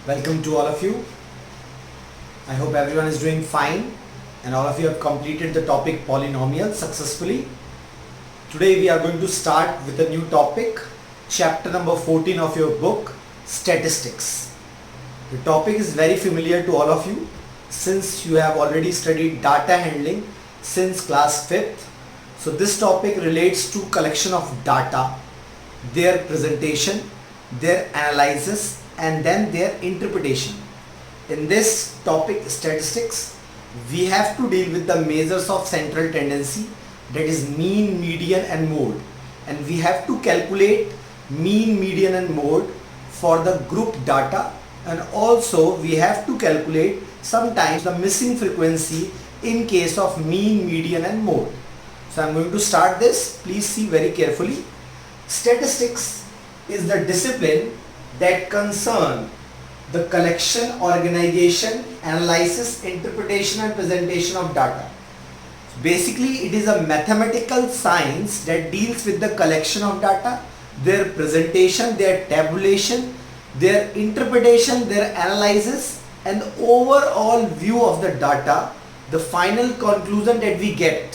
Welcome to all of you. I hope everyone is doing fine and all of you have completed the topic polynomials successfully. Today we are going to start with a new topic, chapter number 14 of your book, Statistics. The topic is very familiar to all of you since you have already studied data handling since class 5th. So this topic relates to collection of data, their presentation, their analysis and then their interpretation. In this topic statistics, we have to deal with the measures of central tendency, that is mean, median and mode, and we have to calculate mean, median and mode for the group data, and also we have to calculate sometimes the missing frequency in case of mean, median and mode. So I am going to start this. Please see very carefully. Statistics is the discipline that concern the collection, organization, analysis, interpretation and presentation of data. Basically, it is a mathematical science that deals with the collection of data, their presentation, their tabulation, their interpretation, their analysis and the overall view of the data, the final conclusion that we get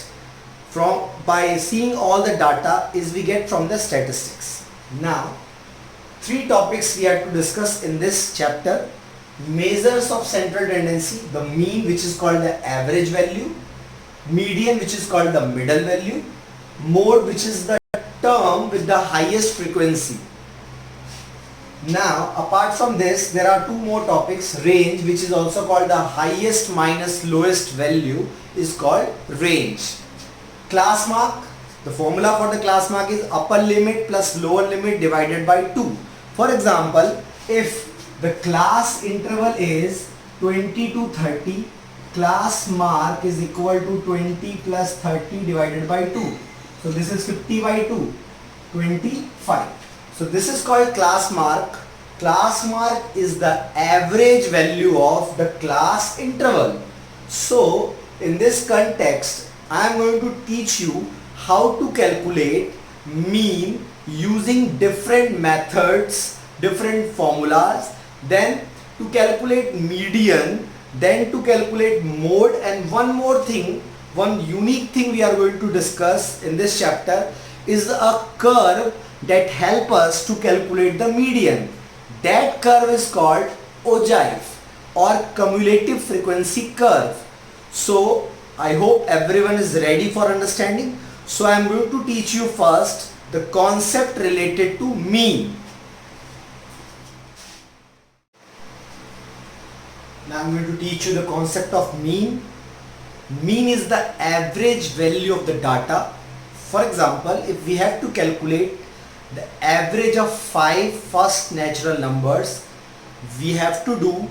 from by seeing all the data is we get from the statistics. Now, three topics we have to discuss in this chapter: measures of central tendency, the mean which is called the average value, median which is called the middle value, mode which is the term with the highest frequency. Now apart from this there are two more topics. Range, which is also called the highest minus lowest value, is called range. Class mark, the formula for the class mark is upper limit plus lower limit divided by 2. For example, if the class interval is 20 to 30, class mark is equal to 20 plus 30 divided by 2. So this is 50 by 2, 25. So this is called class mark. Class mark is the average value of the class interval. So in this context, I am going to teach you how to calculate mean using different methods, different formulas, then to calculate median, then to calculate mode, and one more thing, one unique thing we are going to discuss in this chapter is a curve that help us to calculate the median. That curve is called ogive or cumulative frequency curve. So I hope everyone is ready for understanding. So I am going to teach you first the concept related to mean. Now I am going to teach you the concept of mean. Mean is the average value of the data. For example, if we have to calculate the average of 5 first natural numbers, we have to do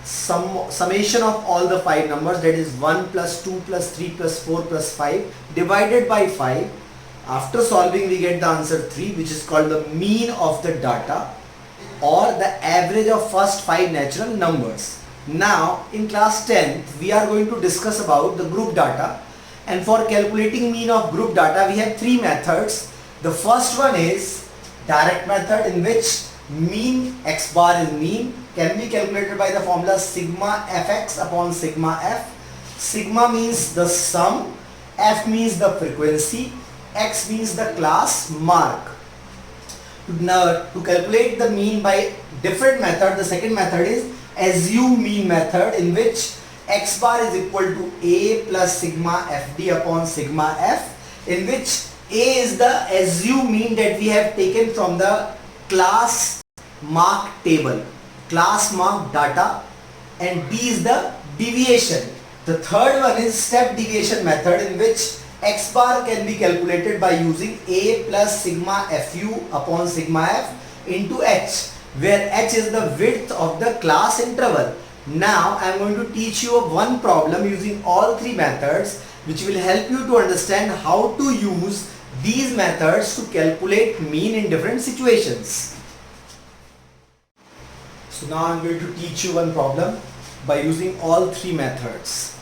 summation of all the 5 numbers, that is 1 plus 2 plus 3 plus 4 plus 5 divided by 5. After solving we get the answer 3, which is called the mean of the data or the average of first 5 natural numbers. Now in class 10th we are going to discuss about the group data, and for calculating mean of group data we have three methods. The first one is direct method, in which mean x bar is mean can be calculated by the formula sigma fx upon sigma f. Sigma means the sum, f means the frequency, x means the class mark. Now to calculate the mean by different method, the second method is assume mean method, in which x bar is equal to a plus sigma fd upon sigma f, in which a is the assume mean that we have taken from the class mark table, class mark data, and d is the deviation. The third one is step deviation method, in which x bar can be calculated by using a plus sigma fu upon sigma f into h, where h is the width of the class interval. Now I am going to teach you one problem using all three methods, which will help you to understand how to use these methods to calculate mean in different situations. So now I am going to teach you one problem by using all three methods.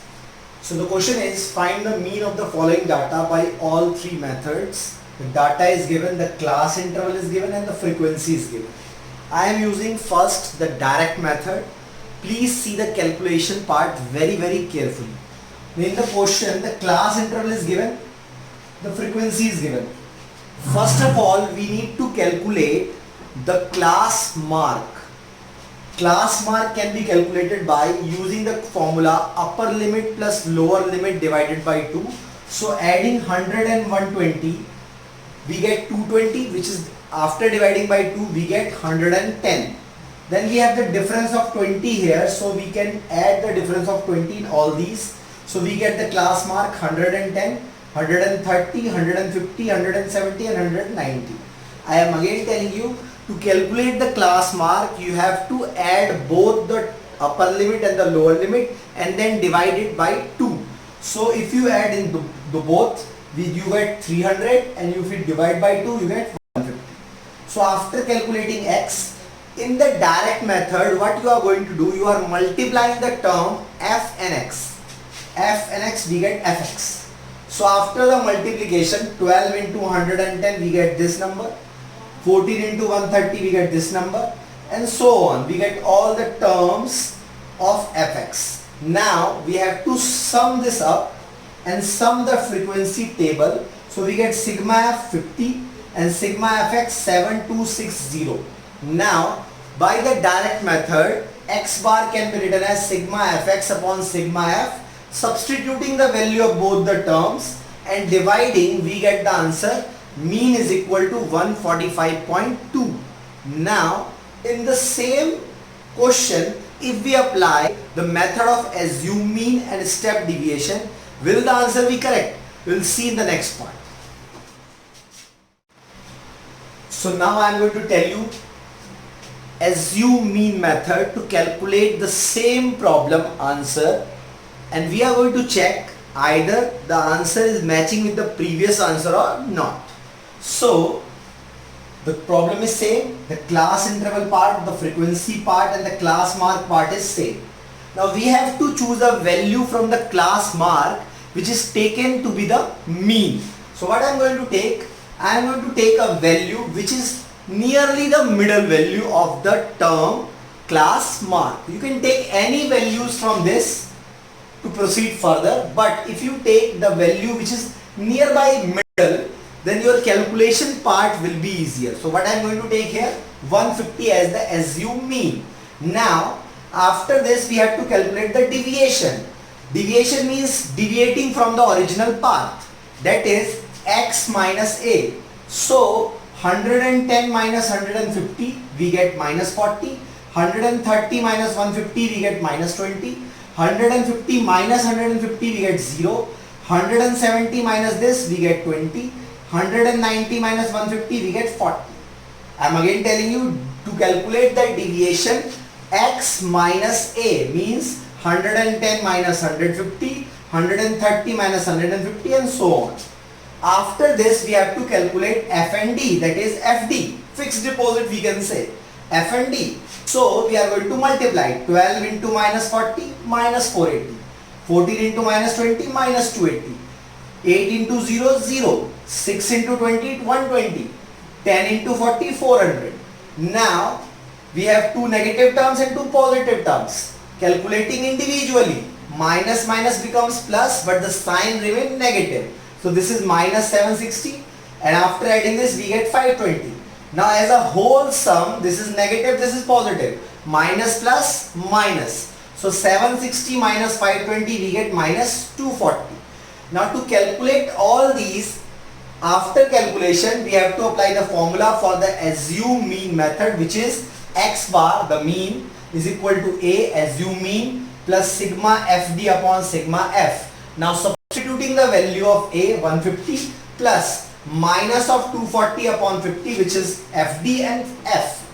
So the question is, find the mean of the following data by all three methods. The data is given, the class interval is given and the frequency is given. I am using first the direct method. Please see the calculation part very carefully. In the question, the class interval is given, the frequency is given. First of all, we need to calculate the class mark. Class mark can be calculated by using the formula upper limit plus lower limit divided by 2. So adding 100 and 120, we get 220, which is after dividing by 2 we get 110. Then we have the difference of 20 here, so we can add the difference of 20 in all these. So we get the class mark 110, 130, 150, 170 and 190. I am again telling you, to calculate the class mark you have to add both the upper limit and the lower limit and then divide it by 2. So if you add in the both, you get 300, and if you divide by 2 you get 150. So after calculating x, in the direct method what you are going to do, you are multiplying the term f and x. F and x, we get fx. So after the multiplication, 12 into 110 we get this number, 14 into 130 we get this number, and so on. We get all the terms of fx. Now we have to sum this up and sum the frequency table. So we get sigma f 50 and sigma fx 7260. Now by the direct method, x bar can be written as sigma fx upon sigma f. Substituting the value of both the terms and dividing, we get the answer mean is equal to 145.2. Now in the same question, if we apply the method of assume mean and step deviation, will the answer be correct? We will see in the next part. So now I am going to tell you assume mean method to calculate the same problem answer, and we are going to check either the answer is matching with the previous answer or not. So the problem is same, the class interval part, the frequency part and the class mark part is same. Now we have to choose a value from the class mark which is taken to be the mean. So what I am going to take, I am going to take a value which is nearly the middle value of the term class mark. You can take any values from this to proceed further, but if you take the value which is nearby middle, then your calculation part will be easier. So what I am going to take here, 150 as the assume mean. Now after this we have to calculate the deviation. Deviation means deviating from the original path, that is x minus a. So 110 minus 150 we get minus 40, 130 minus 150 we get minus 20, 150 minus 150 we get 0, 170 minus this we get 20, 190 minus 150 we get 40. I am again telling you, to calculate the deviation, x minus a means 110 minus 150, 130 minus 150 and so on. After this we have to calculate f and d, that is FD, fixed deposit we can say, f and d. So we are going to multiply 12 into minus 40 minus 480, 14 into minus 20 minus 280, 8 into 0 0, 6 into 20 120, 10 into 40 400. Now we have two negative terms and two positive terms. Calculating individually, minus minus becomes plus but the sign remains negative. So this is minus 760 and after adding this we get 520. Now as a whole sum, this is negative, this is positive, minus plus minus. So 760 minus 520 we get minus 240. Now to calculate all these, after calculation we have to apply the formula for the assume mean method, which is x bar, the mean, is equal to a assume mean plus sigma fd upon sigma f. Now substituting the value of a 150 plus minus of 240 upon 50, which is fd and f.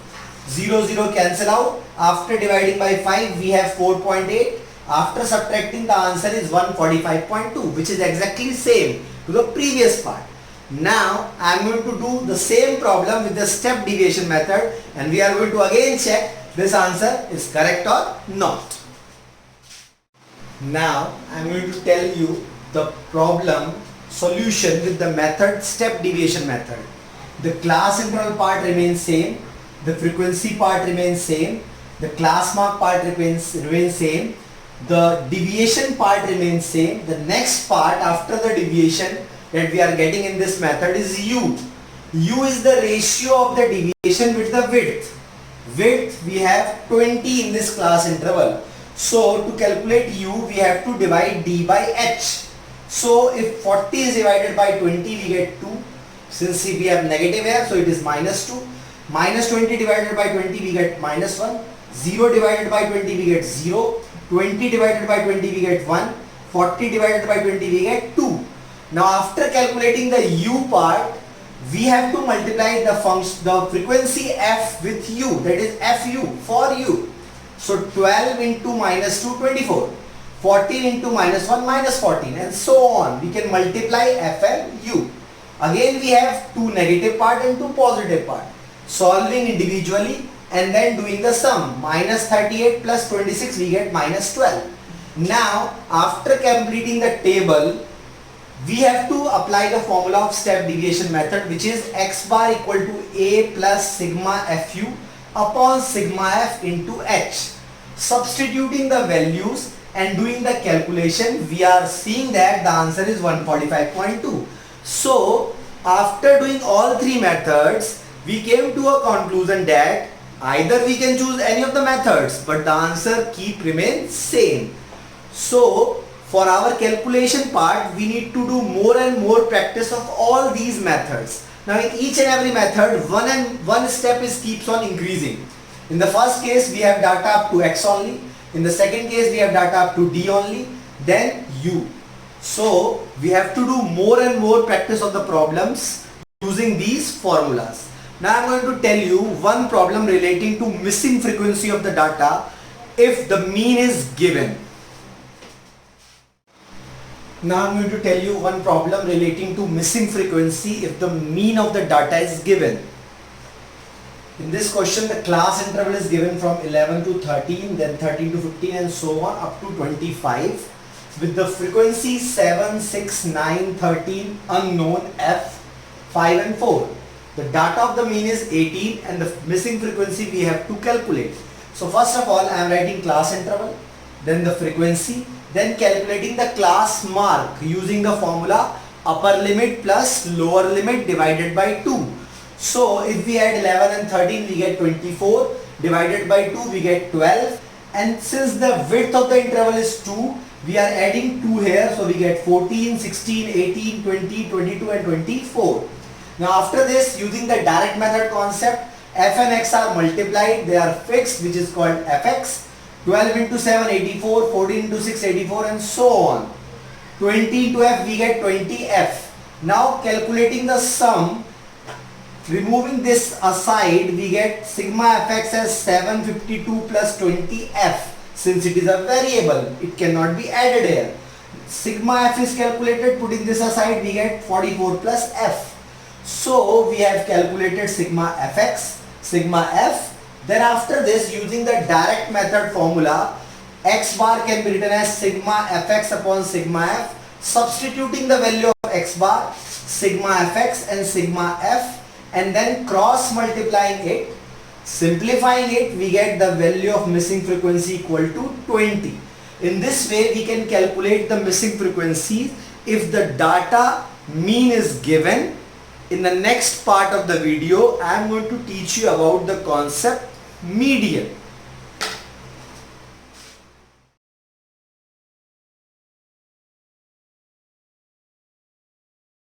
0 0 cancel out. After dividing by 5 we have 4.8. After subtracting, the answer is 145.2, which is exactly same to the previous part. Now I am going to do the same problem with the step deviation method, and we are going to again check this answer is correct or not. Now I am going to tell you the problem solution with the method step deviation method. The class interval part remains same. the frequency part remains same, the class mark part remains same, the deviation part remains same. The next part after the deviation that we are getting in this method is U. U is the ratio of the deviation with the width. Width we have 20 in this class interval. So to calculate U we have to divide D by H. So if 40 is divided by 20 we get 2. Since we have negative here, so it is minus 2. Minus 20 divided by 20 we get minus 1. 0 divided by 20 we get 0. 20 divided by 20 we get 1. 40 divided by 20 we get 2. Now after calculating the U part, we have to multiply the frequency f with U, that is fu for U. So 12 into minus 2, 24. 14 into minus 1, minus 14, and so on. We can multiply f and U. Again we have two negative part and two positive part. Solving individually and then doing the sum. Minus 38 plus 26 we get minus 12. Now after completing the table, we have to apply the formula of step deviation method, which is x bar equal to a plus sigma fu upon sigma f into h. Substituting the values and doing the calculation, we are seeing that the answer is 145.2. So after doing all three methods, we came to a conclusion that either we can choose any of the methods, but the answer remains same. So for our calculation part, we need to do more and more practice of all these methods. Now in each and every method, one step keeps on increasing. In the first case, we have data up to x only. In the second case, we have data up to d only. Then u. So we have to do more and more practice of the problems using these formulas. Now I am going to tell you one problem relating to missing frequency of the data if the mean is given. Now I am going to tell you one problem relating to missing frequency if the mean of the data is given. In this question, the class interval is given from 11 to 13, then 13 to 15 and so on up to 25 with the frequency 7, 6, 9, 13 unknown f, 5 and 4. The data of the mean is 18 and the missing frequency we have to calculate. So first of all, I am writing class interval, then the frequency, then calculating the class mark using the formula upper limit plus lower limit divided by 2. So if we add 11 and 13 we get 24, divided by 2 we get 12, and since the width of the interval is 2, we are adding 2 here, so we get 14, 16, 18, 20, 22 and 24. Now after this, using the direct method concept, f and x are multiplied, they are fixed, which is called fx. 12 into 7, 84, 14 into 6, 84 and so on. 20 into f we get 20f. Now calculating the sum, removing this aside, we get sigma fx as 752 plus 20f. Since it is a variable, it cannot be added here. Sigma f is calculated, putting this aside we get 44 plus f. So we have calculated sigma fx, sigma f. Then after this, using the direct method formula, x bar can be written as sigma fx upon sigma f. Substituting the value of x bar, sigma fx and sigma f, and then cross multiplying it, simplifying it, we get the value of missing frequency equal to 20. In this way we can calculate the missing frequency if the data mean is given. In the next part of the video, I am going to teach you about the concept median.